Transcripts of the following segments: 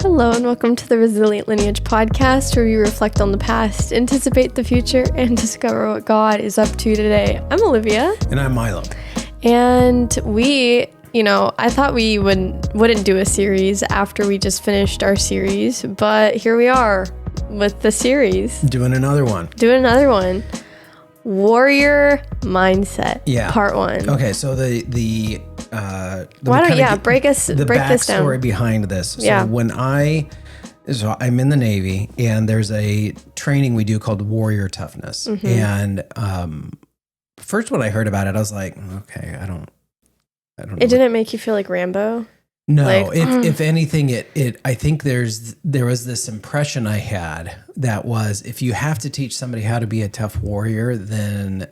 Hello and welcome to the Resilient Lineage Podcast, where we reflect on the past, anticipate the future, and discover what God is up to today. I'm Olivia. And I'm Milo. And we, I thought we wouldn't do a series after we just finished our series, but here we are with the series. Doing another one. Warrior Mindset. Yeah. Part 1. Okay, so break this down. The backstory behind this. So Yeah. I'm in the Navy, and there's a training we do called Warrior Toughness. Mm-hmm. And first when I heard about it, I was like, okay, I don't know. It didn't make you feel like Rambo? No, Like, if anything, I think there was this impression I had that was, if you have to teach somebody how to be a tough warrior, then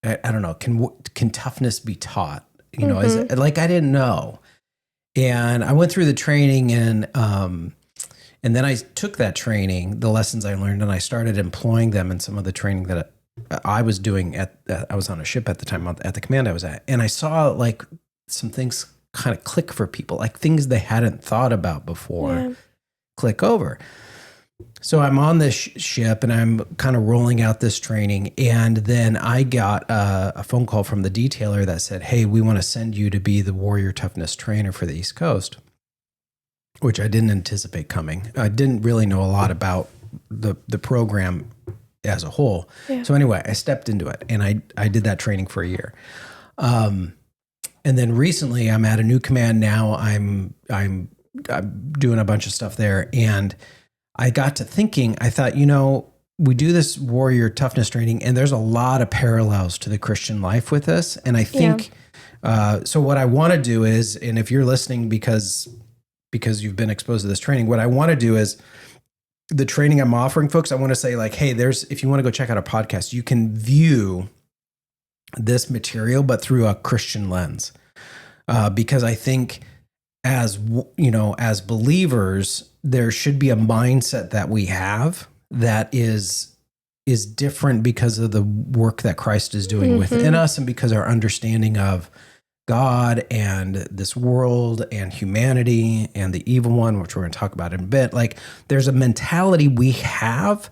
I don't know, can toughness be taught? Is it, like, I didn't know. And I went through the training, and then I took that training, the lessons I learned, and I started employing them in some of the training that I was doing I was on a ship at the time at the command I was at. And I saw like some things kind of click for people, like things they hadn't thought about before click over. So I'm on this ship and I'm kind of rolling out this training. And then I got a phone call from the detailer that said, hey, we want to send you to be the Warrior Toughness trainer for the East Coast, which I didn't anticipate coming. I didn't really know a lot about the program as a whole. Yeah. So anyway, I stepped into it, and I did that training for a year. And then recently I'm at a new command now. I'm doing a bunch of stuff there, and I got to thinking, I thought, we do this warrior toughness training, and there's a lot of parallels to the Christian life with this. And I think, so what I want to do is, and if you're listening because you've been exposed to this training, what I want to do is, the training I'm offering folks, I want to say like, hey, if you want to go check out our podcast, you can view this material, but through a Christian lens. Because I think as believers, there should be a mindset that we have that is different because of the work that Christ is doing within us, and because our understanding of God and this world and humanity and the evil one, which we're going to talk about in a bit. Like, there's a mentality we have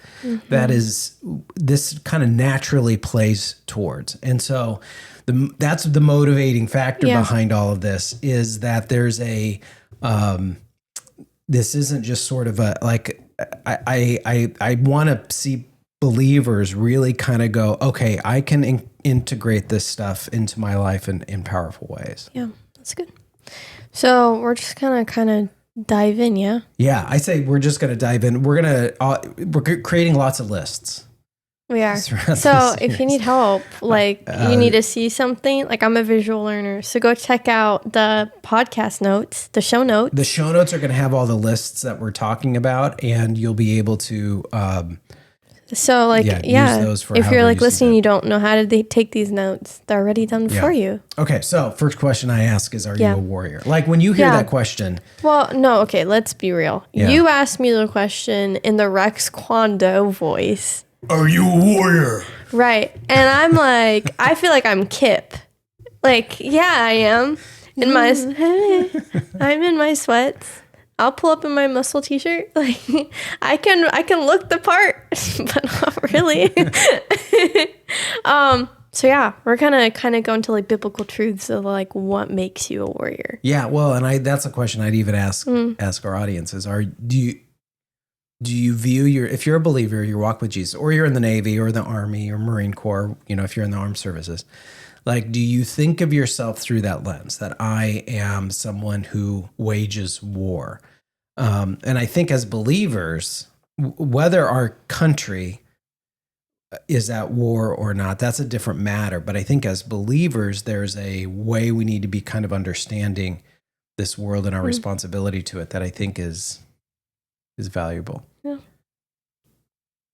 that is, this kind of naturally plays towards. And so that's the motivating factor behind all of this, is that there's this isn't just sort of a, like, I want to see believers really kind of go, okay, I can integrate this stuff into my life in powerful ways. Yeah, that's good. So we're just gonna kind of dive in, yeah? Yeah, I say we're just gonna dive in. We're creating lots of lists. We are. So if you need help, like you need to see something, like I'm a visual learner, so go check out the podcast notes, the show notes. The show notes are gonna have all the lists that we're talking about, and you'll be able to so like, use those for if you're like listening, you don't know how to take these notes, they're already done for you. Okay, so first question I ask is, are you a warrior? Like, when you hear that question. Well, no, okay, let's be real. Yeah. You asked me the question in the Rex Kwando voice. Are you a warrior? Right. And I'm like, I feel like I'm Kip. Like, yeah, I am. I'm in my sweats. I'll pull up in my muscle t-shirt. Like, I can look the part, but not really. So yeah, we're gonna kind of go into like biblical truths of like what makes you a warrior. Yeah, well, and that's a question I'd even ask our audiences. Do you view if you're a believer, you walk with Jesus, or you're in the Navy or the Army or Marine Corps, if you're in the armed services, like, do you think of yourself through that lens, that I am someone who wages war? And I think as believers, whether our country is at war or not, that's a different matter. But I think as believers, there's a way we need to be kind of understanding this world and our responsibility to it that I think is valuable. Yeah.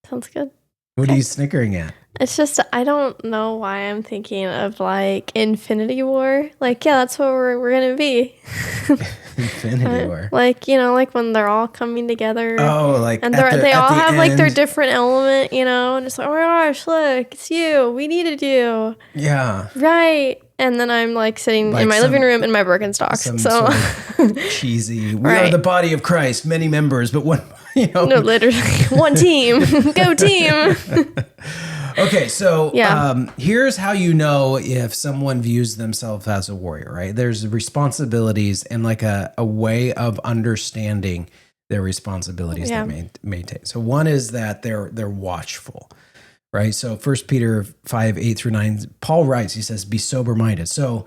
Sounds good. What are you snickering at? It's just, I don't know why I'm thinking of like Infinity War. Like, yeah, that's what we're going to be. Infinity War. Like, like when they're all coming together. Oh, like, and they all have like their different element, and it's like, oh my gosh, look, it's you. We needed you. Yeah. Right. and then I'm like sitting Like in my living room in my Birkenstocks. Some So sort of cheesy. We Right. are the body of Christ, many members, but one. no, literally one team. Go team. Okay, so Yeah. here's how you know if someone views themselves as a warrior, right? There's responsibilities and like a way of understanding their responsibilities Yeah. they may take. So one is that they're watchful, right? So 1 Peter 5:8-9, Paul writes, he says, be sober-minded. So,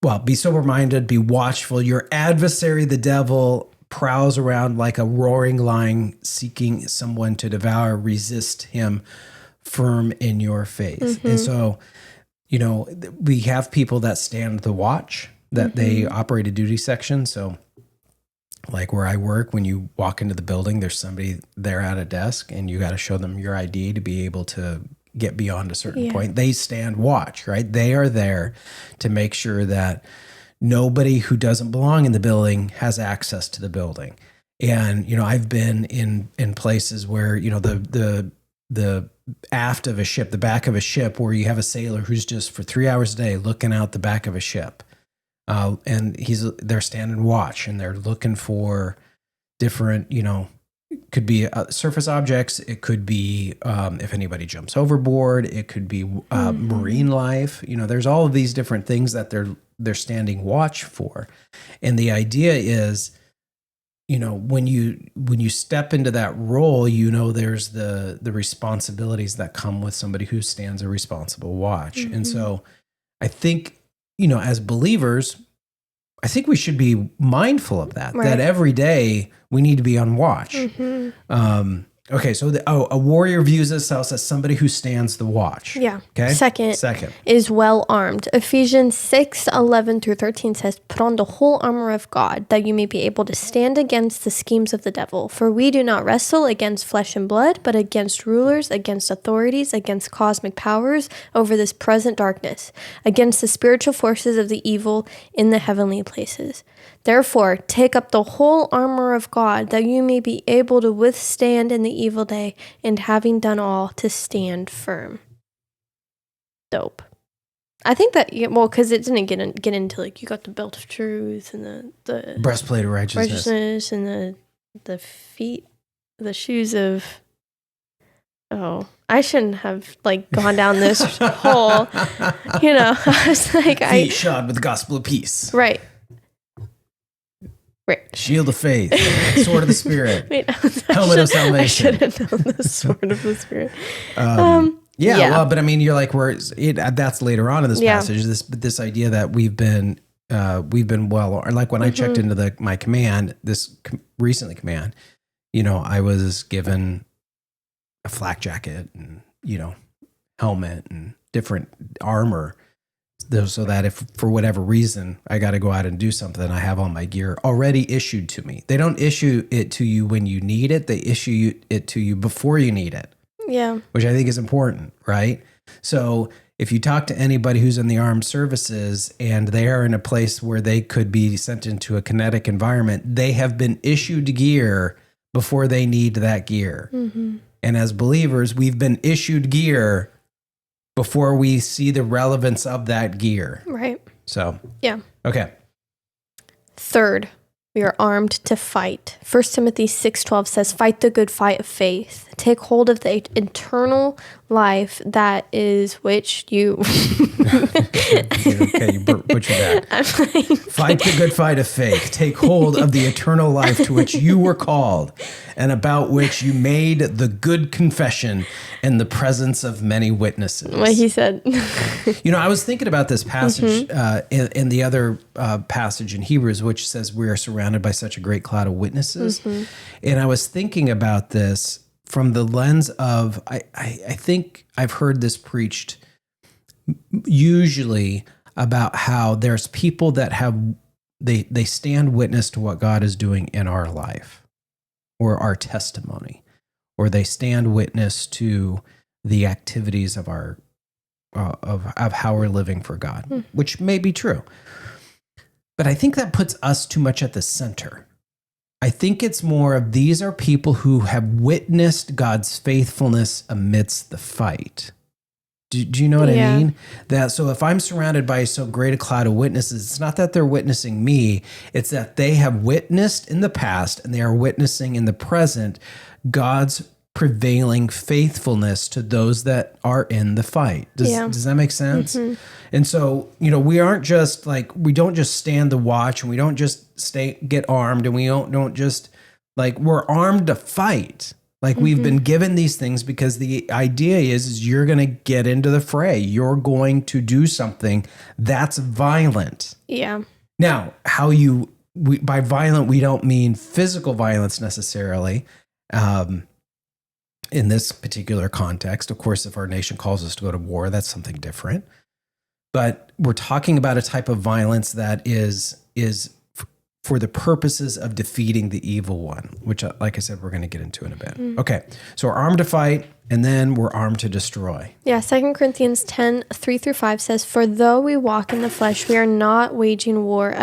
well, be sober-minded, be watchful. Your adversary, the devil, prowls around like a roaring lion seeking someone to devour. Resist him firm in your faith. And so, we have people that stand the watch, that they operate a duty section. So like where I work, when you walk into the building, there's somebody there at a desk and you got to show them your ID to be able to get beyond a certain point. They stand watch, right? They are there to make sure that nobody who doesn't belong in the building has access to the building. And, I've been in places where, the aft of a ship, the back of a ship, where you have a sailor who's just for 3 hours a day looking out the back of a ship. And they're standing watch and they're looking for different, could be surface objects. It could be if anybody jumps overboard. It could be marine life. There's all of these different things that they're standing watch for. And the idea is, when you step into that role, there's the responsibilities that come with somebody who stands a responsible watch. And so I think, as believers, I think we should be mindful of that, that every day we need to be on watch. Okay, so a warrior views themselves as somebody who stands the watch. Yeah. Okay. Second is well armed. Ephesians 6:11-13 says, "Put on the whole armor of God, that you may be able to stand against the schemes of the devil. For we do not wrestle against flesh and blood, but against rulers, against authorities, against cosmic powers over this present darkness, against the spiritual forces of the evil in the heavenly places. Therefore, take up the whole armor of God, that you may be able to withstand in the evil day, and having done all, to stand firm." Dope. I think that, because it didn't get into, like, you got the belt of truth and the breastplate of righteousness and the feet, the shoes of, I shouldn't have, like, gone down this hole. I was like, feet shod with the gospel of peace. Right. Shield of faith, sword of the spirit, helmet of salvation. I should have known the sword of the spirit. Well, but I mean, you're like, that's later on in this passage. This idea that we've been well, or like when I checked into my command, this recently command, I was given a flak jacket and helmet and different armor. So that if for whatever reason I got to go out and do something, I have all my gear already issued to me. They don't issue it to you when you need it. They issue it to you before you need it. Yeah. Which I think is important, right? So if you talk to anybody who's in the armed services and they are in a place where they could be sent into a kinetic environment, they have been issued gear before they need that gear. And as believers, we've been issued gear before we see the relevance of that gear. Right. So, yeah. Okay. Third, we are armed to fight. 1 Timothy 6:12 says, "Fight the good fight of faith. Take hold of the eternal life that is which you..." Okay, you butchered that. Fight the good fight of faith. Take hold of the eternal life to which you were called and about which you made the good confession in the presence of many witnesses. What he said. I was thinking about this passage in the other passage in Hebrews, which says we are surrounded by such a great cloud of witnesses. And I was thinking about this from the lens of, I think I've heard this preached usually about how there's people that they stand witness to what God is doing in our life or our testimony, or they stand witness to the activities of our of how we're living for God, which may be true. But I think that puts us too much at the center. I think it's more of these are people who have witnessed God's faithfulness amidst the fight. Do you know what I mean? That so if I'm surrounded by so great a cloud of witnesses, it's not that they're witnessing me, it's that they have witnessed in the past and they are witnessing in the present God's prevailing faithfulness to those that are in the fight. Does that make sense? Mm-hmm. And so, we aren't just like, we don't just stand the watch, and we don't just get armed, and we don't just like, we're armed to fight. Like we've been given these things because the idea is you're going to get into the fray. You're going to do something that's violent. Yeah. Now, by violent, we don't mean physical violence necessarily. In this particular context, of course, if our nation calls us to go to war, that's something different. But we're talking about a type of violence that is for the purposes of defeating the evil one, which, like I said, we're going to get into in a bit. Okay, so we're armed to fight, and then we're armed to destroy. Yeah, 2 Corinthians 10:3-5 says, "For though we walk in the flesh, we are not waging war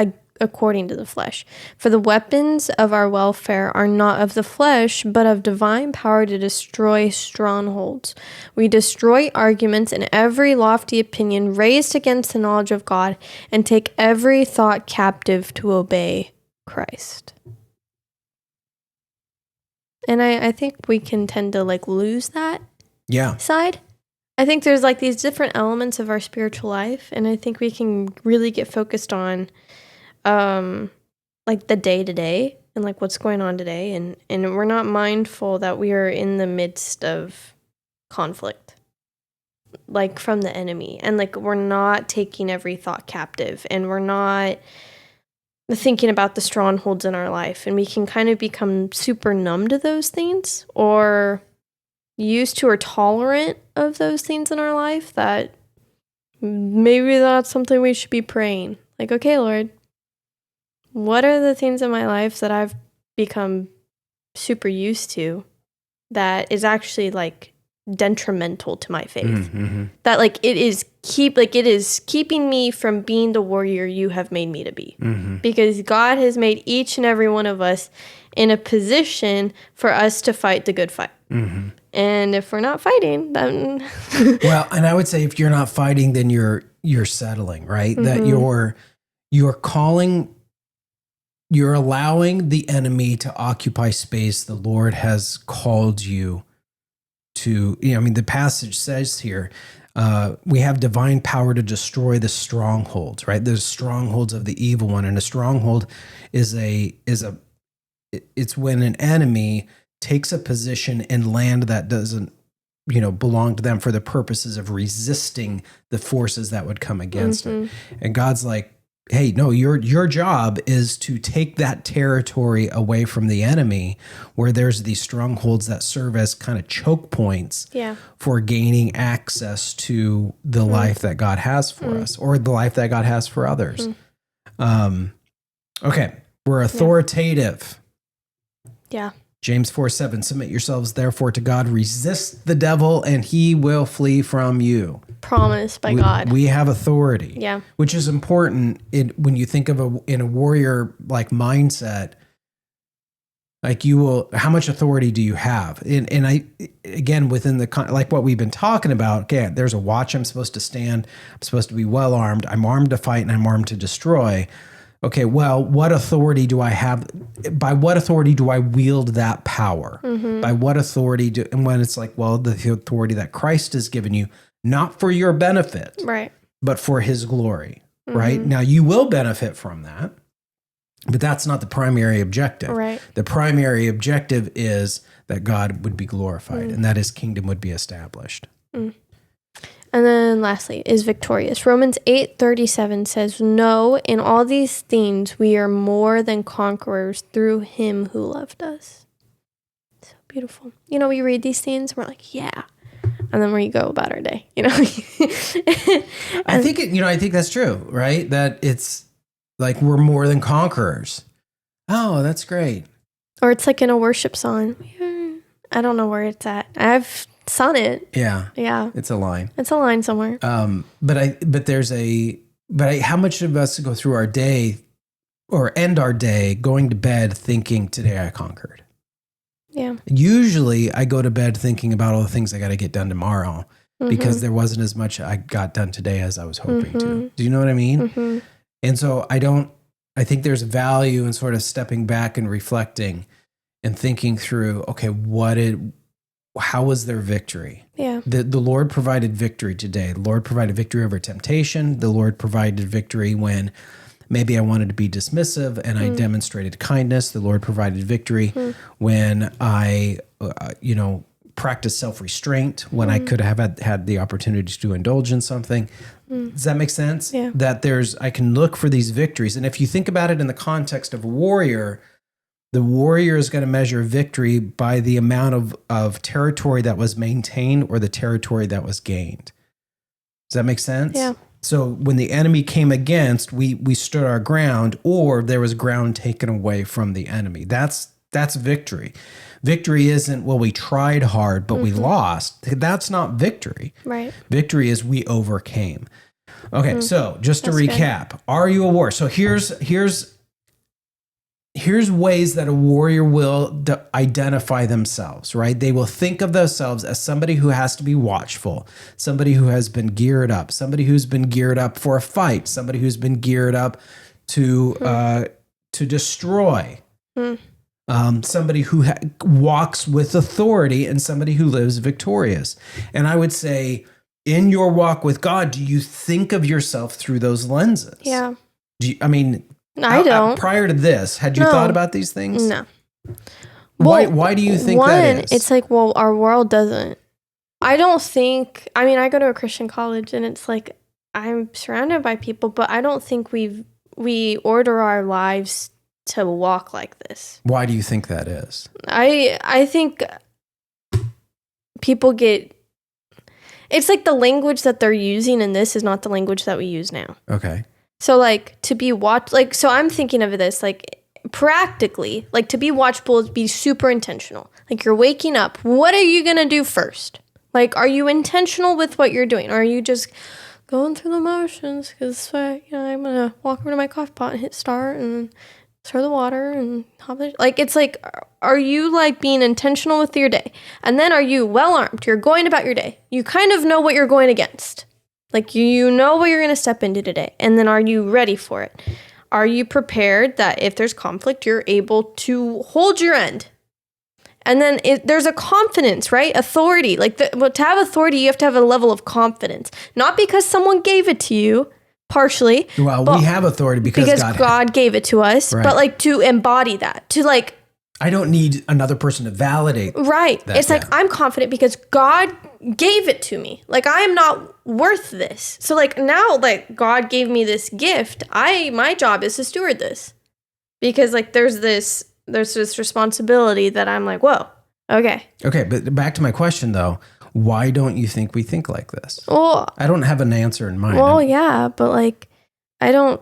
according to the flesh. For the weapons of our warfare are not of the flesh, but of divine power to destroy strongholds. We destroy arguments and every lofty opinion raised against the knowledge of God, and take every thought captive to obey Christ." And I think we can tend to lose that side. I think there's these different elements of our spiritual life, and I think we can really get focused on the day to day and what's going on today, and we're not mindful that we are in the midst of conflict from the enemy, and we're not taking every thought captive, and we're not thinking about the strongholds in our life, and we can kind of become super numb to those things, or used to or tolerant of those things in our life, that maybe that's something we should be praying. Okay, Lord, what are the things in my life that I've become super used to that is actually detrimental to my faith? Mm-hmm. That it is keeping me from being the warrior you have made me to be. Mm-hmm. Because God has made each and every one of us in a position for us to fight the good fight. Mm-hmm. And if we're not fighting, then well, and I would say if you're not fighting, then you're settling, right? Mm-hmm. That you're allowing the enemy to occupy space the Lord has called you to. The passage says here, we have divine power to destroy the strongholds, right? The strongholds of the evil one. And a stronghold it's when an enemy takes a position in land that doesn't, belong to them for the purposes of resisting the forces that would come against it. And God's like, hey, no, your job is to take that territory away from the enemy, where there's these strongholds that serve as kind of choke points for gaining access to the life that God has for us, or the life that God has for others. Okay, we're authoritative. Yeah. James 4:7, submit yourselves therefore to God, resist the devil, and he will flee from you. Promised by God. We have authority. Yeah. Which is important when you think of in a warrior mindset. How much authority do you have? And I, again, within the, what we've been talking about, okay, there's a watch I'm supposed to stand. I'm supposed to be well armed. I'm armed to fight, and I'm armed to destroy. Okay, well, what authority do I have? By what authority do I wield that power? Mm-hmm. By what authority and when it's the authority that Christ has given you, not for your benefit, right, but for his glory, right? Now, you will benefit from that, but that's not the primary objective. Right. The primary objective is that God would be glorified and that his kingdom would be established. And then lastly, is victorious. Romans 8:37 says, "No, in all these things we are more than conquerors through him who loved us." So beautiful. We read these things, we're like, yeah. And then we go about our day, I think that's true, right? That it's we're more than conquerors. Oh, that's great. Or it's in a worship song. I don't know where it's at. I've sung it. Yeah. Yeah. It's a line. It's a line somewhere. How much of us go through our day or end our day going to bed thinking, today I conquered? Yeah. Usually I go to bed thinking about all the things I got to get done tomorrow. because there wasn't as much I got done today as I was hoping to. Do you know what I mean? And so I think there's value in sort of stepping back and reflecting and thinking through, okay, how was their victory? Yeah. The Lord provided victory today. The Lord provided victory over temptation. The Lord provided victory when maybe I wanted to be dismissive and I demonstrated kindness. The Lord provided victory when I, practiced self-restraint, when I could have had the opportunity to indulge in something. Does that make sense? Yeah. That I can look for these victories. And if you think about it in the context of a warrior, the warrior is going to measure victory by the amount of territory that was maintained or the territory that was gained. Does that make sense? Yeah. So when the enemy came against, we stood our ground, or there was ground taken away from the enemy. That's victory. Victory isn't, well, we tried hard, but we lost. That's not victory. Right. Victory is we overcame. Okay, so just to That's recap, are you a warrior? So here's ways that a warrior will identify themselves, right? They will think of themselves as somebody who has to be watchful, somebody who has been geared up, somebody who's been geared up for a fight, somebody who's been geared up to destroy, somebody who walks with authority, and somebody who lives victorious. And I would say, in your walk with God, do you think of yourself through those lenses? Yeah. I don't. Prior to this, had you thought about these things? No. Why do you think that is? It's like, well, our world doesn't. I don't think, I go to a Christian college and it's like, I'm surrounded by people, but I don't think we order our lives to walk like this. Why do you think that is? I think people it's like the language that they're using in this is not the language that we use now. Okay. So like to be so I'm thinking of this like practically, like to be watchful is be super intentional. Like you're waking up. What are you going to do first? Like, are you intentional with what you're doing? Or are you just going through the motions? Because I'm going to walk over to my coffee pot and hit start and stir the water and like, it's like, are you like being intentional with your day? And then are you well armed? You're going about your day. You kind of know what you're going against. Like, you know what you're going to step into today. And then are you ready for it? Are you prepared that if there's conflict, you're able to hold your end? And then there's a confidence, right? Authority. Like, to have authority, you have to have a level of confidence. Not because someone gave it to you, partially. Well, we have authority because God gave it to us. Right. But, like, to embody that. To, like... I don't need another person to validate. Right. It's like, I'm confident because God gave it to me. Like, I am not worth this. So, like, now, like, God gave me this gift. My job is to steward this. Because, like, there's this responsibility that I'm like, whoa, okay. Okay, but back to my question, though. Why don't you think we think like this? Well, I don't have an answer in mind. Well, yeah, but, like, I don't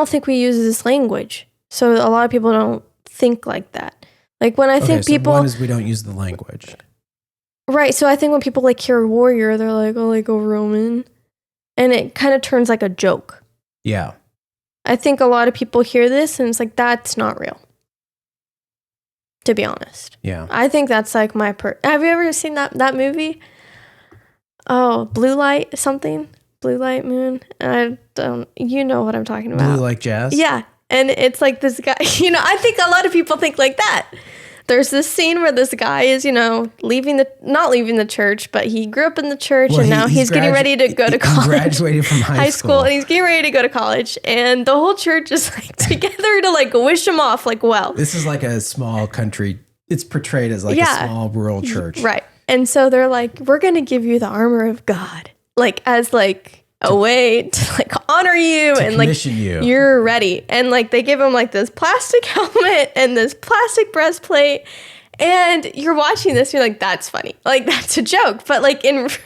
think we use this language. So, a lot of people don't think like that. Like, when I think people... one is we don't use the language. Right, so I think when people, like, hear warrior, they're like, oh, like a Roman. And it kind of turns like a joke. Yeah. I think a lot of people hear this and it's like, that's not real. To be honest. Yeah. I think that's like my have you ever seen that movie? Oh, Blue Light something? Blue Light Moon? You know what I'm talking about. Blue like jazz? Yeah. And it's like this guy, I think a lot of people think like that. There's this scene where this guy is, not leaving the church, but he grew up in the church and now he's getting ready to go to college. He graduated from high school. And he's getting ready to go to college. And the whole church is like together to like wish him off. Like, well. This is like a small country. It's portrayed as like a small rural church. Right. And so they're like, we're going to give you the armor of God. Like as like a way to like honor you and like you're ready. And like they give him like this plastic helmet and this plastic breastplate. And you're watching this, you're like, that's funny. Like that's a joke. But like like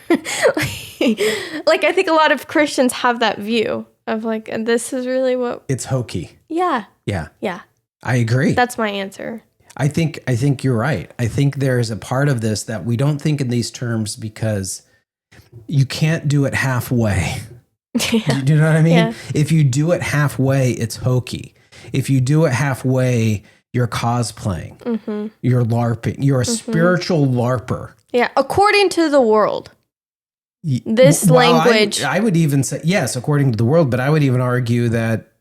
I think a lot of Christians have that view of like, and this is really what it's hokey. Yeah. Yeah. Yeah. I agree. That's my answer. I think you're right. I think there's a part of this that we don't think in these terms because you can't do it halfway. Yeah. Do you know what I mean? Yeah. If you do it halfway, it's hokey. If you do it halfway, you're cosplaying. Mm-hmm. You're LARPing. You're a spiritual LARPer. Yeah, according to the world. This language. I would even say, yes, according to the world, but I would even argue that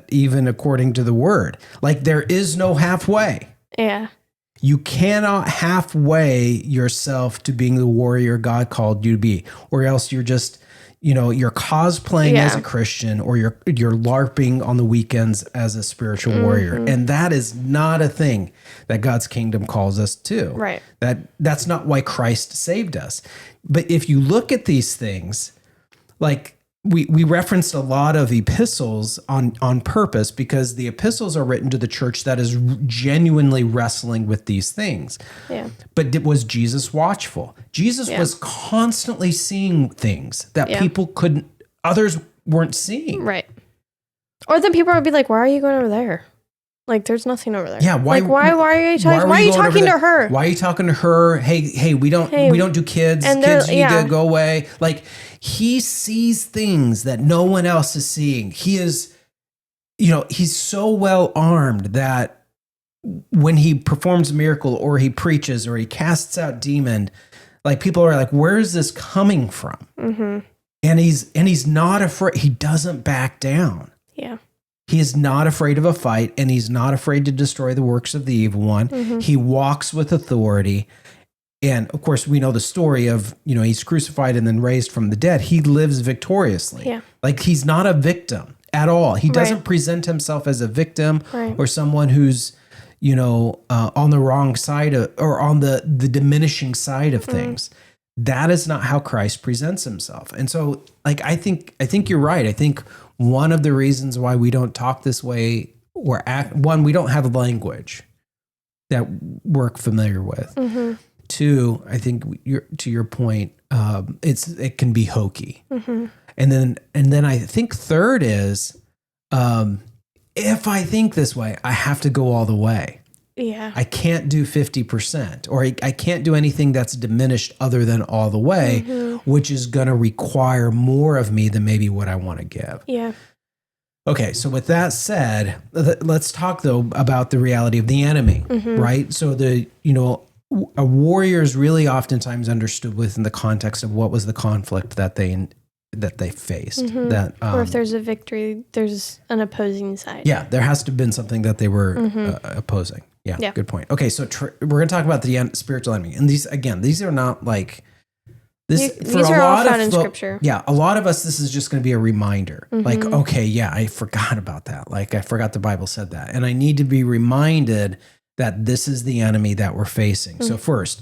even according to the word, like there is no halfway. Yeah. You cannot halfway yourself to being the warrior God called you to be, or else you're just, you're cosplaying as a Christian, or you're LARPing on the weekends as a spiritual warrior. And that is not a thing that God's kingdom calls us to. Right. That's not why Christ saved us. But if you look at these things, like we referenced a lot of epistles on purpose, because the epistles are written to the church that is genuinely wrestling with these things. Yeah. But was Jesus watchful? Jesus was constantly seeing things that others weren't seeing. Right. Or then people would be like, why are you going over there? Like, there's nothing over there. Yeah. Why are you talking? Why are you talking to her? Why are you talking to her? Hey, we don't do kids. Kids need to go away. Like, he sees things that no one else is seeing. He is, he's so well armed that when he performs a miracle, or he preaches, or he casts out demon, like people are like, where is this coming from? Mm-hmm. And he's not afraid. He doesn't back down. Yeah. He is not afraid of a fight, and he's not afraid to destroy the works of the evil one. Mm-hmm. He walks with authority. And of course, we know the story of, he's crucified and then raised from the dead. He lives victoriously. Yeah. Like, he's not a victim at all. He doesn't present himself as a victim or someone who's, on the wrong side or on the diminishing side of things. That is not how Christ presents himself. And so, like, I think you're right. I think one of the reasons why we don't talk this way we don't have a language that we're familiar with. Mm-hmm. Two, I think to your point, it can be hokey. Mm-hmm. And then I think third is, if I think this way, I have to go all the way. Yeah. I can't do 50%, or I can't do anything that's diminished other than all the way, which is going to require more of me than maybe what I want to give. Yeah. Okay, so with that said, let's talk though about the reality of the enemy, right? So a warrior is really oftentimes understood within the context of what was the conflict that they faced. Or if there's a victory, there's an opposing side. Yeah, there has to have been something that they were opposing. Yeah, good point. Okay, so we're going to talk about the spiritual enemy. And these are not like... These are all found in Scripture. Yeah, a lot of us, this is just going to be a reminder. Like, okay, yeah, I forgot about that. Like, I forgot the Bible said that. And I need to be reminded that this is the enemy that we're facing. So first,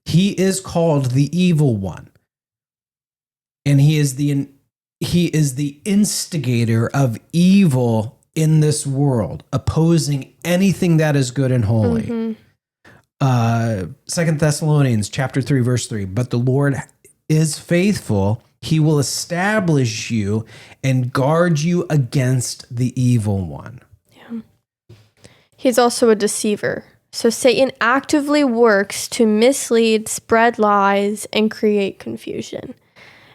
he is called the evil one. And he is the instigator of evil in this world, opposing anything that is good and holy. 2 Thessalonians chapter 3, verse 3, but the Lord is faithful. He will establish you and guard you against the evil one. Yeah. He's also a deceiver. So Satan actively works to mislead, spread lies, and create confusion.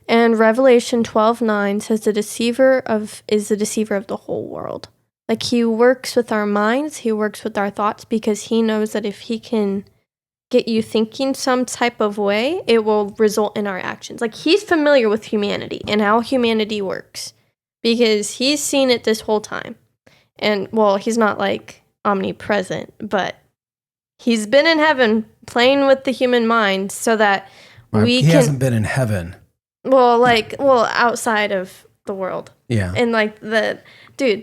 And Revelation 12:9 says the deceiver is the deceiver of the whole world. Like, he works with our minds, he works with our thoughts, because he knows that if he can get you thinking some type of way, it will result in our actions. Like, he's familiar with humanity and how humanity works, because he's seen it this whole time. And, well, he's not like omnipresent, but he's been in heaven playing with the human mind so that he hasn't been in heaven. Well, outside of the world. Yeah. And like the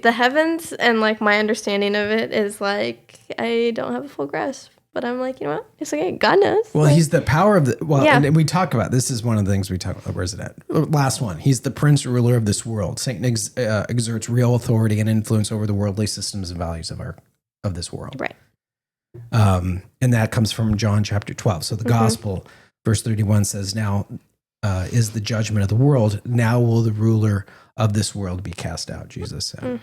heavens, and like my understanding of it is like, I don't have a full grasp, but I'm like, you know what? It's okay. God knows. Well, he's the power of and we talk about, this is one of the things we talk about. Where's it at? Last one. He's the prince ruler of this world. Satan exerts real authority and influence over the worldly systems and values of this world. Right. And that comes from John chapter 12. So the gospel, verse 31 says, now is the judgment of the world. Now will the ruler of this world be cast out, Jesus said.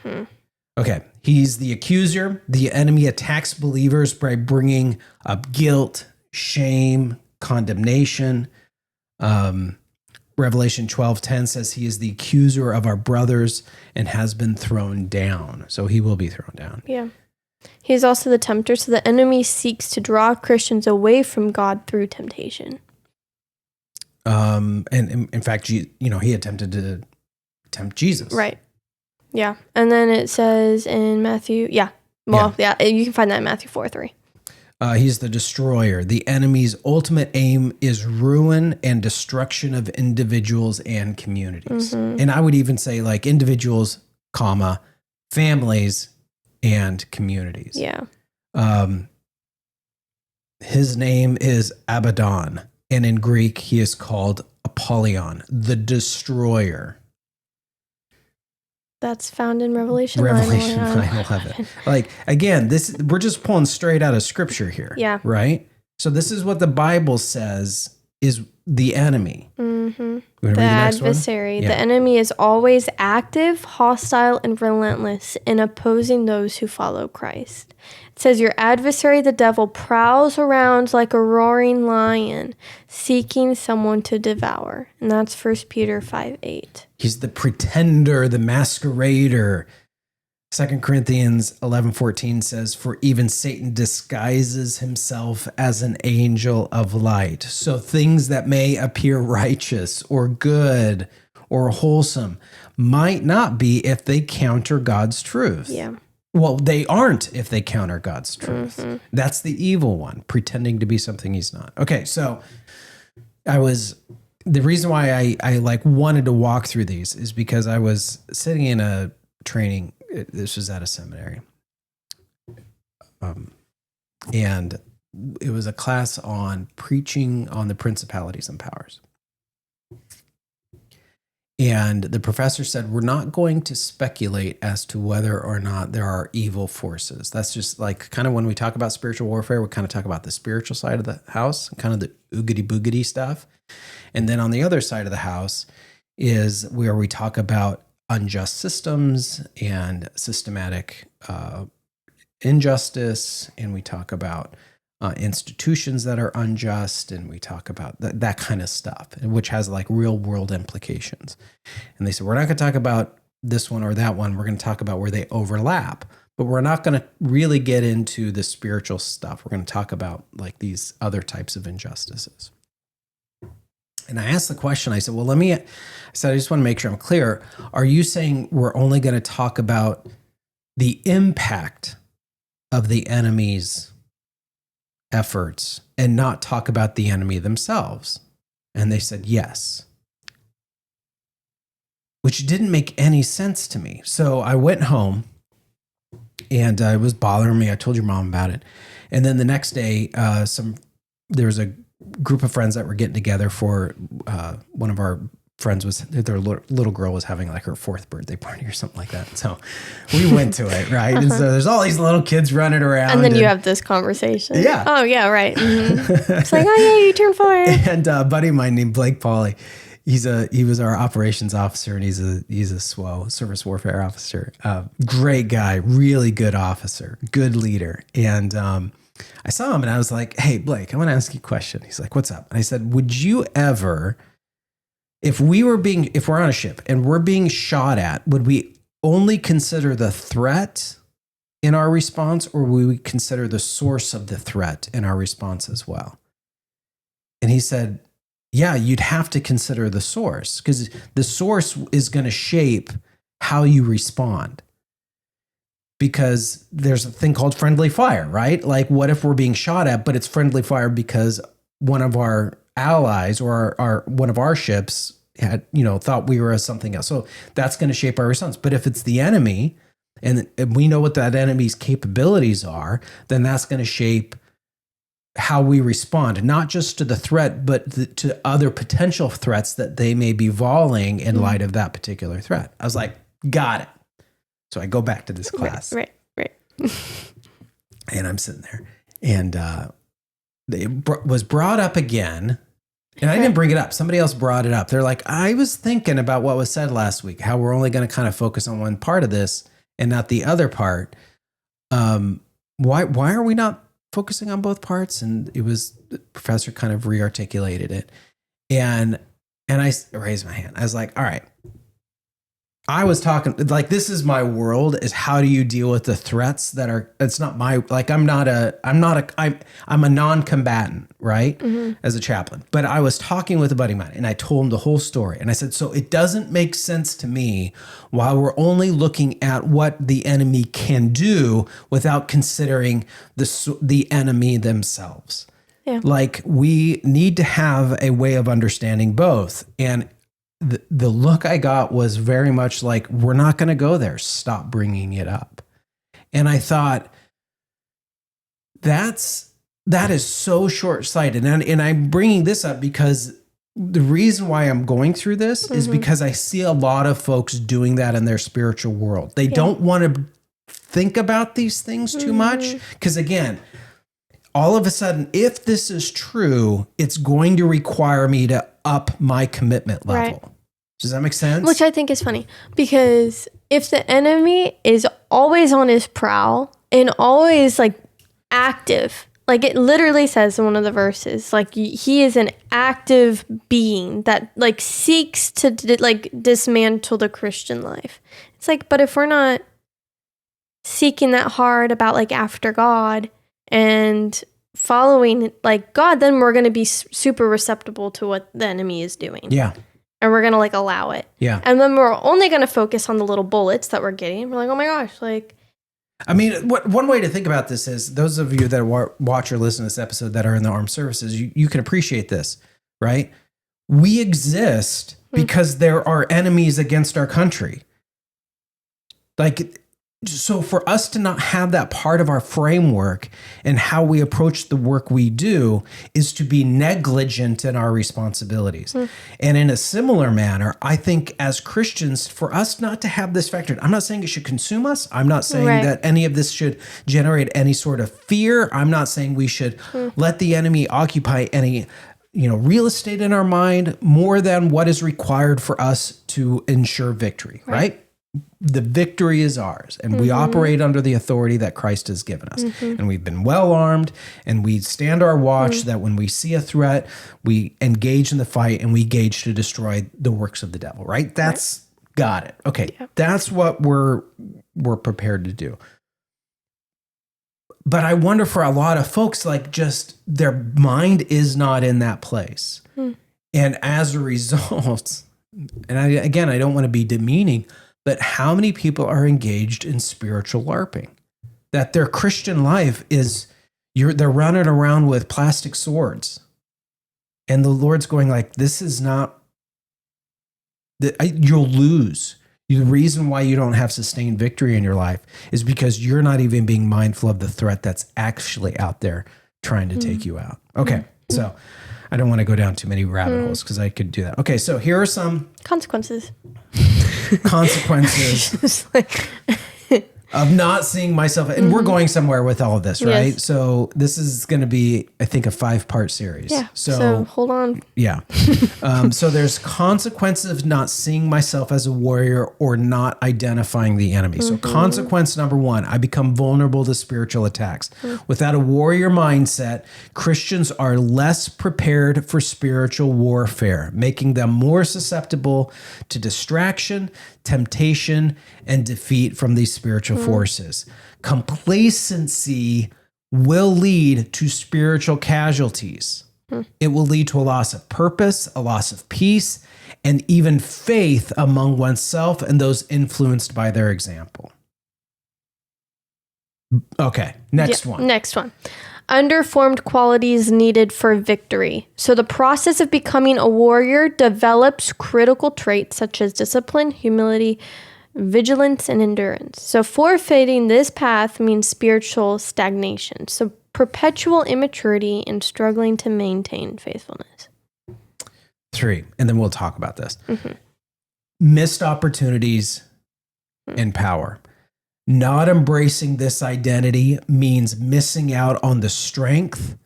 Okay, he's the accuser. The enemy attacks believers by bringing up guilt, shame, condemnation. Revelation 12:10 says he is the accuser of our brothers and has been thrown down. So he will be thrown down. Yeah. He's also the tempter. So the enemy seeks to draw Christians away from God through temptation. And in fact, he attempted to tempt Jesus. Right. Yeah. And then it says in Matthew, you can find that in Matthew 4:3. He's the destroyer. The enemy's ultimate aim is ruin and destruction of individuals and communities. Mm-hmm. And I would even say like individuals, families, and communities. Yeah. His name is Abaddon, and in Greek, he is called Apollyon, the destroyer. That's found in Revelation 9:11. Like, again, we're just pulling straight out of scripture here. Yeah. Right? So this is what the Bible says is the enemy. Mm-hmm. The adversary. Yeah. The enemy is always active, hostile, and relentless in opposing those who follow Christ. It says, your adversary, the devil, prowls around like a roaring lion, seeking someone to devour. And that's 1 Peter 5:8. He's the pretender, the masquerader. 2 Corinthians 11:14 says, for even Satan disguises himself as an angel of light. So things that may appear righteous or good or wholesome might not be if they counter God's truth. Yeah. Well, they aren't if they counter God's truth. Mm-hmm. That's the evil one, pretending to be something he's not. Okay, so the reason why I like wanted to walk through these is because I was sitting in a training. This was at a seminary. And it was a class on preaching on the principalities and powers. And the professor said, we're not going to speculate as to whether or not there are evil forces. That's just like kind of when we talk about spiritual warfare, we kind of talk about the spiritual side of the house, kind of the oogity boogity stuff. And then on the other side of the house is where we talk about unjust systems and systematic injustice. And we talk about institutions that are unjust, and we talk about that kind of stuff, which has like real world implications. And they said, we're not going to talk about this one or that one. We're going to talk about where they overlap, but we're not going to really get into the spiritual stuff. We're going to talk about like these other types of injustices. And I asked the question, I said, I just want to make sure I'm clear. Are you saying we're only going to talk about the impact of the enemy's efforts and not talk about the enemy themselves? And they said, yes. Which didn't make any sense to me. So I went home and it was bothering me. I told your mom about it. And then the next day, there was a group of friends that were getting together for one of our friends their little girl was having like her 4th birthday party or something like that. So we went to it, right? And so there's all these little kids running around. And then you have this conversation. Yeah. Oh, yeah, right. Mm-hmm. It's like, oh, yeah, you turned 4. And a buddy of mine named Blake Pauly, he was our operations officer, and he's a SWO, service warfare officer. Great guy, really good officer, good leader. And I saw him and I was like, hey, Blake, I want to ask you a question. He's like, what's up? And I said, would you ever, if we're on a ship and we're being shot at, would we only consider the threat in our response, or would we consider the source of the threat in our response as well? And he said, yeah, you'd have to consider the source, because the source is going to shape how you respond. Because there's a thing called friendly fire, right? Like, what if we're being shot at, but it's friendly fire because one of our allies or one of our ships had, thought we were something else. So that's going to shape our response. But if it's the enemy and we know what that enemy's capabilities are, then that's going to shape how we respond, not just to the threat, but to other potential threats that they may be volleying in light of that particular threat. I was like, got it. So I go back to this class. Right. And I'm sitting there, and it was brought up again. And I didn't bring it up. Somebody else brought it up. They're like, I was thinking about what was said last week, how we're only going to kind of focus on one part of this and not the other part. Why are we not focusing on both parts? And the professor kind of re-articulated it. And I raised my hand. I was like, all right, I was talking, like, this is my world, is how do you deal with the threats that are, it's not my, like, I'm a non-combatant, right? As a chaplain. But I was talking with a buddy of mine and I told him the whole story. And I said, so it doesn't make sense to me while we're only looking at what the enemy can do without considering the enemy themselves. Yeah. Like, we need to have a way of understanding both. And the look I got was very much like, we're not going to go there. Stop bringing it up. And I thought, that is so short-sighted. And I'm bringing this up because the reason why I'm going through this is because I see a lot of folks doing that in their spiritual world. They don't want to think about these things too much. Because again, all of a sudden, if this is true, it's going to require me to up my commitment level. Right. Does that make sense? Which I think is funny, because if the enemy is always on his prowl and always like active, like it literally says in one of the verses, like he is an active being that like seeks to like dismantle the Christian life. It's like, but if we're not seeking that hard about like after God and following like God, then we're going to be super receptive to what the enemy is doing. Yeah. And we're going to like allow it. Yeah. And then we're only going to focus on the little bullets that we're getting. We're like, oh my gosh, like. I mean, one way to think about this is, those of you that watch or listen to this episode that are in the armed services, you can appreciate this, right? We exist because there are enemies against our country. Like, so for us to not have that part of our framework and how we approach the work we do is to be negligent in our responsibilities. And in a similar manner, I think as Christians, for us not to have this factored, I'm not saying it should consume us. I'm not saying that any of this should generate any sort of fear. I'm not saying we should let the enemy occupy any, real estate in our mind more than what is required for us to ensure victory, right? The victory is ours, and we operate under the authority that Christ has given us. And we've been well armed, and we stand our watch that when we see a threat, we engage in the fight and we engage to destroy the works of the devil, right? That's got it. Okay. Yep. That's what we're prepared to do. But I wonder, for a lot of folks, like, just their mind is not in that place. And as a result, and I don't want to be demeaning, but how many people are engaged in spiritual LARPing? That their Christian life is, they're running around with plastic swords. And the Lord's going like, this is not, you'll lose. The reason why you don't have sustained victory in your life is because you're not even being mindful of the threat that's actually out there trying to take you out. Okay, so I don't want to go down too many rabbit holes because I could do that. Okay, so here are some consequences of not seeing myself. And we're going somewhere with all of this, right? Yes. So this is going to be, I think, a 5-part series. Yeah. So hold on. Yeah. So there's consequences of not seeing myself as a warrior or not identifying the enemy. So consequence number 1, I become vulnerable to spiritual attacks. Without a warrior mindset, Christians are less prepared for spiritual warfare, making them more susceptible to distraction, temptation, and defeat from these spiritual forces. Complacency will lead to spiritual casualties. It will lead to a loss of purpose, a loss of peace, and even faith among oneself and those influenced by their example. Okay, next one. Next one. Underformed qualities needed for victory. So the process of becoming a warrior develops critical traits such as discipline, humility, vigilance, and endurance. So forfeiting this path means spiritual stagnation. So perpetual immaturity and struggling to maintain faithfulness. 3, and then we'll talk about this. Missed opportunities and power. Not embracing this identity means missing out on the strength,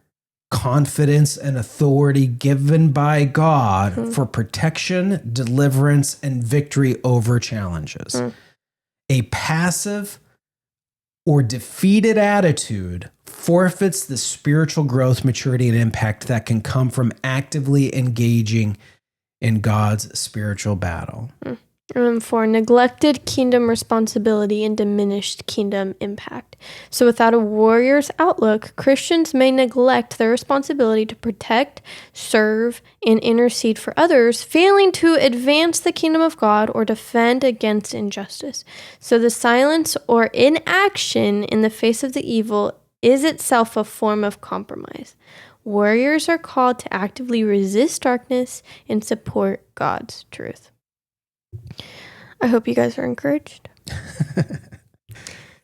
confidence, and authority given by God for protection, deliverance, and victory over challenges. A passive or defeated attitude forfeits the spiritual growth, maturity, and impact that can come from actively engaging in God's spiritual battle. For neglected kingdom responsibility and diminished kingdom impact. So without a warrior's outlook, Christians may neglect their responsibility to protect, serve, and intercede for others, failing to advance the kingdom of God or defend against injustice. So the silence or inaction in the face of the evil is itself a form of compromise. Warriors are called to actively resist darkness and support God's truth. I hope you guys are encouraged.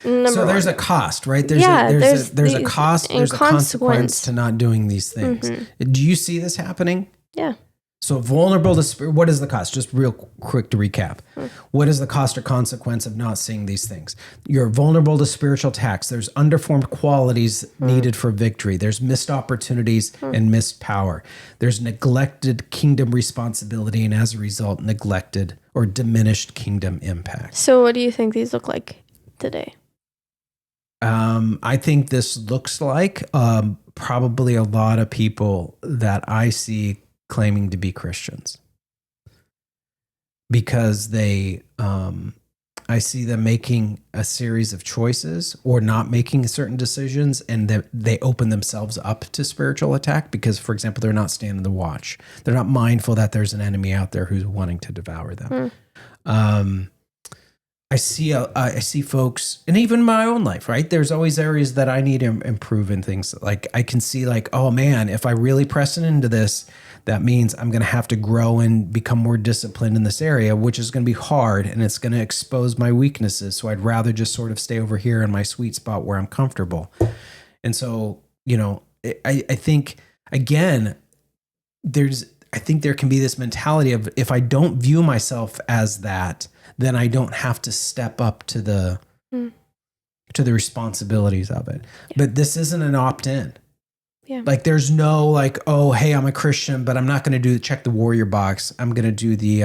So there's a cost, right? There's a cost, there's a consequence to not doing these things. Mm-hmm. Do you see this happening? Yeah. So vulnerable to what is the cost? Just real quick to recap. What is the cost or consequence of not seeing these things? You're vulnerable to spiritual attacks. There's underformed qualities needed for victory. There's missed opportunities and missed power. There's neglected kingdom responsibility and as a result, neglected or diminished kingdom impact. So what do you think these look like today? I think this looks like probably a lot of people that I see claiming to be Christians because I see them making a series of choices or not making certain decisions, and they open themselves up to spiritual attack because, for example, they're not standing the watch. They're not mindful that there's an enemy out there who's wanting to devour them. I see folks, and even in my own life, right? There's always areas that I need to improve in things. Like I can see like, oh man, if I really press into this, that means I'm going to have to grow and become more disciplined in this area, which is going to be hard and it's going to expose my weaknesses. So I'd rather just sort of stay over here in my sweet spot where I'm comfortable. And so, I think again, I think there can be this mentality of if I don't view myself as that, then I don't have to step up to the responsibilities of it. Yeah. But this isn't an opt-in. Yeah. Like there's no like, oh, hey, I'm a Christian, but I'm not going to check the warrior box. I'm going to do the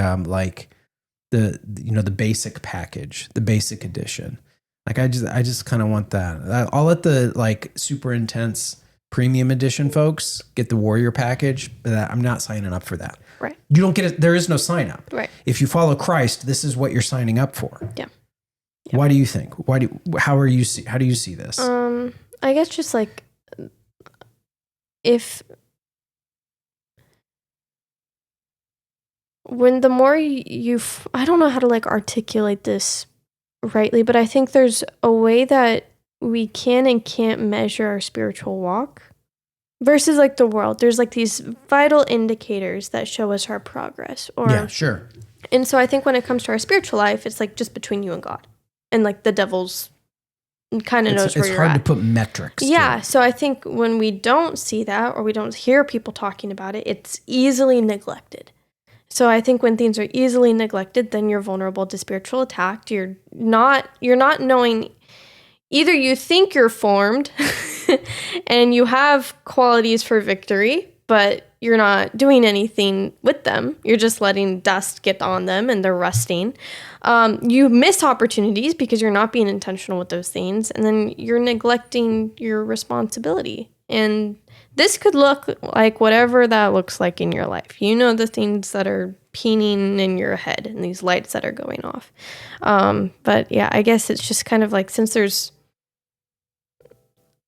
the basic package, the basic edition. Like I just kind of want that. I'll let the like super intense premium edition folks get the warrior package, but I'm not signing up for that. Right. You don't get it. There is no sign up. Right. If you follow Christ, this is what you're signing up for. Yeah. Why do you think? How do you see this? I guess just like when the more I don't know how to like articulate this rightly, but I think there's a way that we can and can't measure our spiritual walk versus like the world. There's like these vital indicators that show us our progress. Yeah, sure. And so I think when it comes to our spiritual life, it's like just between you and God, and like the devil's kind of knows where you're at. It's hard to put metrics. Yeah. So I think when we don't see that or we don't hear people talking about it, it's easily neglected. So I think when things are easily neglected, then you're vulnerable to spiritual attack. You're not knowing. Either you think you're formed and you have qualities for victory, but you're not doing anything with them. You're just letting dust get on them and they're rusting. You miss opportunities because you're not being intentional with those things. And then you're neglecting your responsibility. And this could look like whatever that looks like in your life. You know the things that are pinging in your head and these lights that are going off. But yeah, I guess it's just kind of like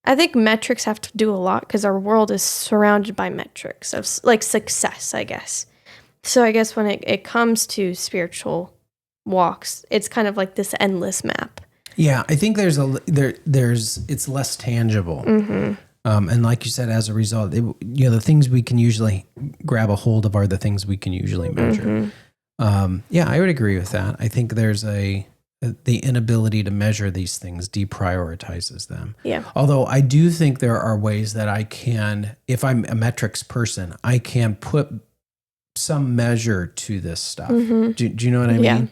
I think metrics have to do a lot because our world is surrounded by metrics of like success, I guess. So I guess when it comes to spiritual walks, it's kind of like this endless map. Yeah, I think it's less tangible. Mm-hmm. And like you said, as a result, the things we can usually grab a hold of are the things we can usually measure. Mm-hmm. Yeah, I would agree with that. I think there's the inability to measure these things deprioritizes them. Yeah. Although I do think there are ways that I can, if I'm a metrics person, I can put some measure to this stuff. Mm-hmm. Do you know what I mean?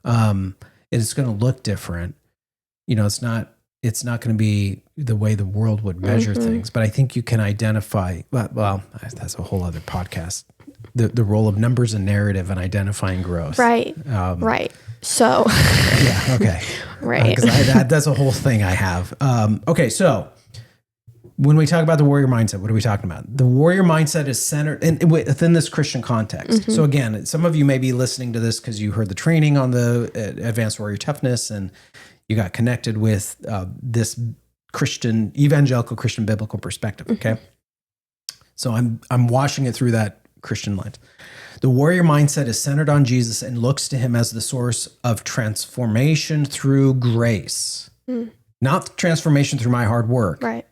And it's going to look different. It's not going to be the way the world would measure things, but I think you can identify, well, that's a whole other podcast, the role of numbers and narrative and identifying growth. Right. Right. So. Yeah. Okay. Right. Because that's a whole thing I have. Okay. So when we talk about the warrior mindset, what are we talking about? The warrior mindset is centered within this Christian context. So again, some of you may be listening to this because you heard the training on the advanced warrior toughness and you got connected with this Christian, evangelical Christian biblical perspective. Okay. So I'm washing it through that Christian lens. The warrior mindset is centered on Jesus and looks to him as the source of transformation through grace, not transformation through my hard work. Right.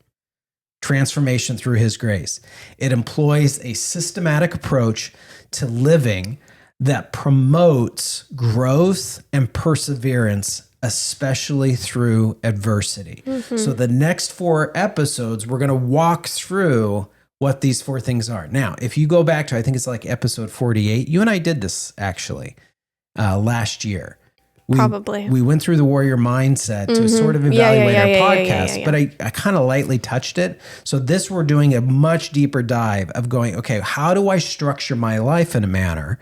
Transformation through his grace. It employs a systematic approach to living that promotes growth and perseverance, especially through adversity. So the next 4 episodes, we're going to walk through what these 4 things are. Now, if you go back to, I think it's like episode 48, you and I did this actually last year. Probably. We went through the warrior mindset to sort of evaluate our podcast, but I kind of lightly touched it. So this, we're doing a much deeper dive of going, okay, how do I structure my life in a manner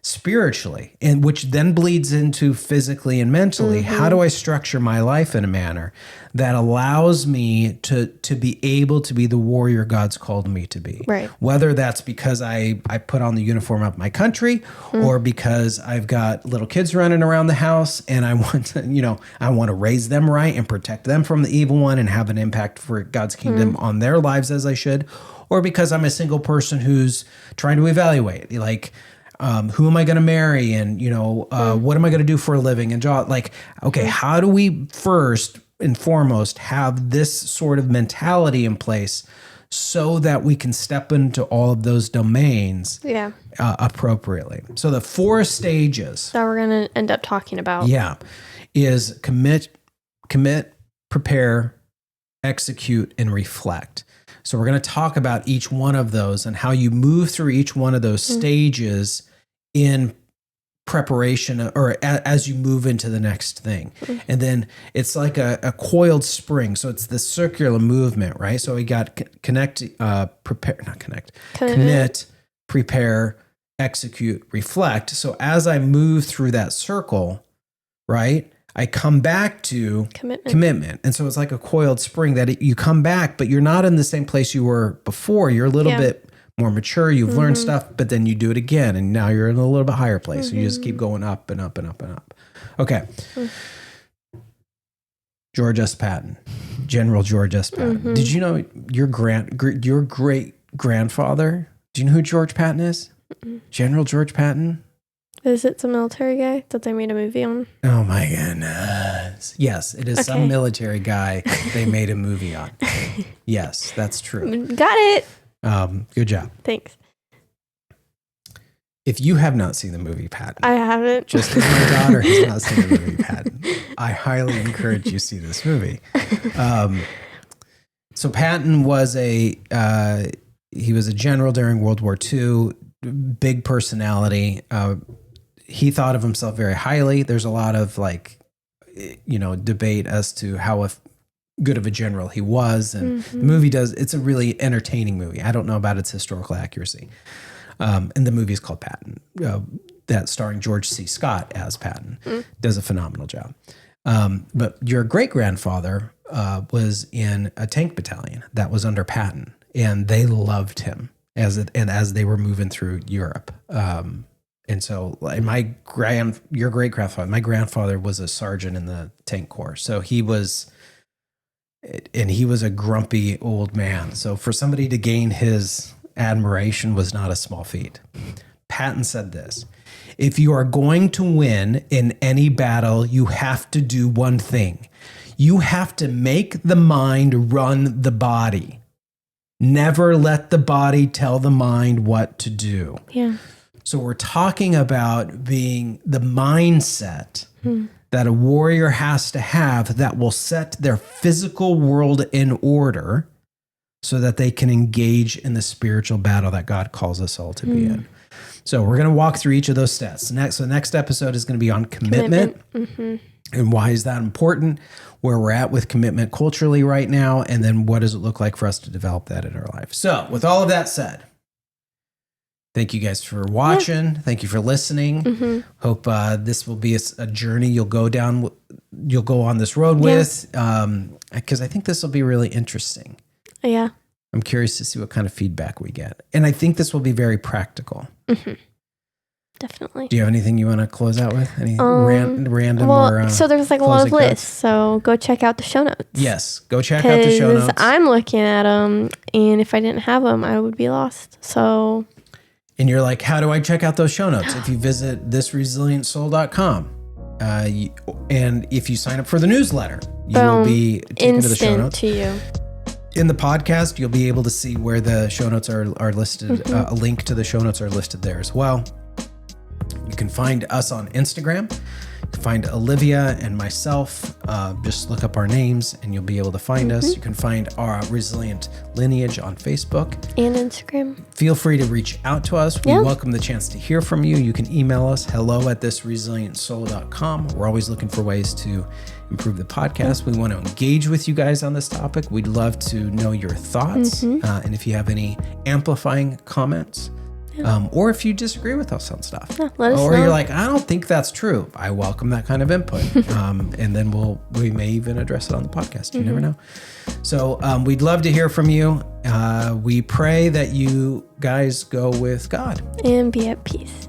spiritually, and which then bleeds into physically and mentally? How do I structure my life in a manner that allows me to be able to be the warrior God's called me to be? Right. Whether that's because I put on the uniform of my country, or because I've got little kids running around the house and I want to, I want to raise them right and protect them from the evil one and have an impact for God's kingdom on their lives as I should, or because I'm a single person who's trying to evaluate, like, who am I going to marry? And, what am I going to do for a living and job? Like, okay, how do we first and foremost have this sort of mentality in place so that we can step into all of those domains appropriately? So the 4 stages that we're going to end up talking about. Is commit, prepare, execute, and reflect. So we're going to talk about each one of those and how you move through each one of those stages in preparation, or as you move into the next thing. And then it's like a coiled spring. So it's this circular movement, right? So we got commit, prepare, execute, reflect. So as I move through that circle, right, I come back to commitment. And so it's like a coiled spring that you come back, but you're not in the same place you were before. You're a little bit more mature. You've learned stuff, but then you do it again. And now you're in a little bit higher place. So you just keep going up and up and up and up. Okay. George S. Patton, General George S. Patton. Did you know your great grandfather? Do you know who George Patton is? General George Patton? Is it some military guy that they made a movie on? Oh my goodness. Yes, it is some military guy they made a movie on. Yes, that's true. Got it. Good job. Thanks. If you have not seen the movie Patton, I haven't. Just as my daughter has not seen the movie Patton, I highly encourage you to see this movie. So Patton was he was a general during World War II, big personality. He thought of himself very highly. There's a lot of debate as to how good of a general he was. And the movie it's a really entertaining movie. I don't know about its historical accuracy. And the movie is called Patton, that starring George C. Scott as Patton. Does a phenomenal job. But your great-grandfather was in a tank battalion that was under Patton, and they loved him as they were moving through Europe. And so your great-grandfather, my grandfather was a sergeant in the tank corps. So he was a grumpy old man. So for somebody to gain his admiration was not a small feat. Patton said this: if you are going to win in any battle, you have to do one thing. You have to make the mind run the body. Never let the body tell the mind what to do. Yeah. So we're talking about being the mindset that a warrior has to have that will set their physical world in order so that they can engage in the spiritual battle that God calls us all to be in. So we're going to walk through each of those steps. So the next episode is going to be on commitment. And why is that important? Where we're at with commitment culturally right now, and then what does it look like for us to develop that in our life? So with all of that said, thank you guys for watching. Yeah. Thank you for listening. Hope this will be a journey you'll go on this road with, because I think this will be really interesting. Yeah. I'm curious to see what kind of feedback we get. And I think this will be very practical. Mm-hmm. Definitely. Do you have anything you want to close out with? Any random or so there's like a lot of lists. So go check out the show notes. Yes, go check out the show notes. I'm looking at them, and if I didn't have them, I would be lost. So. And you're like, how do I check out those show notes? If you visit thisresilientsoul.com, and if you sign up for the newsletter, you will be taken to the show notes. To you. In the podcast, you'll be able to see where the show notes are listed. A link to the show notes are listed there as well. You can find us on Instagram. You can find Olivia and myself. Just look up our names and you'll be able to find us. You can find our Resilient Lineage on Facebook and Instagram. Feel free to reach out to us. We welcome the chance to hear from you. You can email us, hello@thisresilientsoul.com. We're always looking for ways to improve the podcast. We want to engage with you guys on this topic. We'd love to know your thoughts. And if you have any amplifying comments, or if you disagree with us on stuff, let us know. Or you're like, I don't think that's true. I welcome that kind of input. And then we may even address it on the podcast. You never know. So we'd love to hear from you. We pray that you guys go with God and be at peace.